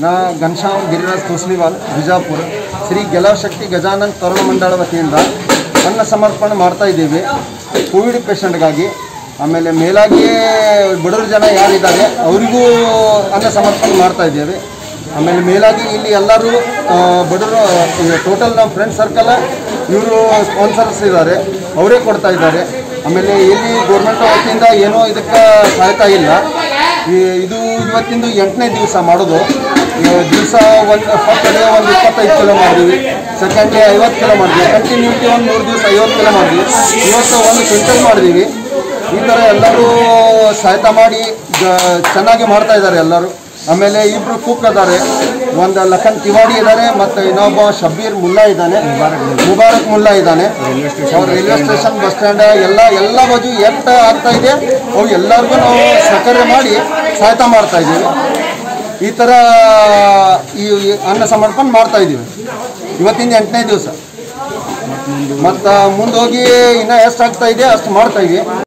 ನಾ ಘನಶ್ಯಾಮ್ ಗಿರಿರಾಜ್ ತೋಸ್ಲಿವಾಲ್ ಬಿಜಾಪುರ ಶ್ರೀ ಗೆಲಾ ಶಕ್ತಿ ಗಜಾನನ್ ತರುಣ ಮಂಡಳ ವತಿಯಿಂದ ಅನ್ನ ಸಮರ್ಪಣೆ ಮಾಡ್ತಾ ಇದ್ದೀವಿ ಕೋವಿಡ್ ಪೇಷಂಟ್ಗಾಗಿ. ಆಮೇಲೆ ಮೇಲಾಗಿ ಬಡವರು ಜನ ಯಾರಿದ್ದಾರೆ ಅವರಿಗೂ ಅನ್ನ ಸಮರ್ಪಣೆ ಮಾಡ್ತಾ ಇದ್ದೇವೆ. ಆಮೇಲೆ ಮೇಲಾಗಿ ಇಲ್ಲಿ ಎಲ್ಲರೂ ಬಡವರು ಟೋಟಲ್ ನಮ್ಮ ಫ್ರೆಂಡ್ ಸರ್ಕಲ್ ಇವರು ಸ್ಪಾನ್ಸರ್ಸ್ ಇದ್ದಾರೆ, ಅವರೇ ಕೊಡ್ತಾ ಇದ್ದಾರೆ. ಆಮೇಲೆ ಇಲ್ಲಿ ಗೌರ್ಮೆಂಟ್ ವತಿಯಿಂದ ಏನೋ ಇದಕ್ಕೆ ಸಹಾಯತಾ ಇಲ್ಲ. ಇದು ಇವತ್ತಿಂದು 8ನೇ ದಿವಸ ಮಾಡೋದು. ದಿವಸ ಫಸ್ಟ್ ಡೇ ಒಂದು 25 ಕಿಲೋ ಮಾಡಿದ್ವಿ, ಸೆಕೆಂಡ್ ಡೇ 50 ಕಿಲೋ ಮಾಡಿದ್ವಿ, ಕಂಟಿನ್ಯೂಟಿ ಒಂದು 3 ದಿವಸ 50 ಕಿಲೋ ಮಾಡಿದ್ವಿ. ಇವತ್ತು 1 ಕ್ವಿಂಟಲ್ ಮಾಡಿದ್ದೀವಿ. ಈ ಥರ ಎಲ್ಲರೂ ಸಹಾಯತಾ ಮಾಡಿ ಚೆನ್ನಾಗಿ ಮಾಡ್ತಾ ಇದ್ದಾರೆ ಎಲ್ಲರೂ. ಆಮೇಲೆ ಇಬ್ಬರು ಕುಕ್ ಇದ್ದಾರೆ, ಒಂದು ಲಖನ್ ತಿವಾಡಿ ಇದ್ದಾರೆ ಮತ್ತು ಇನ್ನೊಬ್ಬ ಶಬ್ಬೀರ್ ಮುಲ್ಲಾ ಇದ್ದಾನೆ, ಮುಬಾರಕ್ ಮುಲ್ಲಾ ಇದ್ದಾನೆ. ರೈಲ್ವೆ ಸ್ಟೇಷನ್ ಬಸ್ ಸ್ಟ್ಯಾಂಡ್ ಎಲ್ಲ ಬಾಜು ಎಷ್ಟು ಆಗ್ತಾ ಇದೆ ಅವು ಎಲ್ಲರಿಗೂ ನಾವು ಸಹಕಾರ ಮಾಡಿ ಸಹಾಯತಾ ಮಾಡ್ತಾ ಇದ್ದೀವಿ. ಈ ಥರ ಈ ಅನ್ನ ಸಮರ್ಪಣೆ ಮಾಡ್ತಾ ಇದ್ದೀವಿ. ಇವತ್ತಿಂದ 8ನೇ ದಿವಸ. ಮತ್ತು ಮುಂದೆ ಹೋಗಿ ಇನ್ನೂ ಎಷ್ಟು ಆಗ್ತಾ ಇದೆ ಅಷ್ಟು ಮಾಡ್ತಾ ಇದ್ದೀವಿ.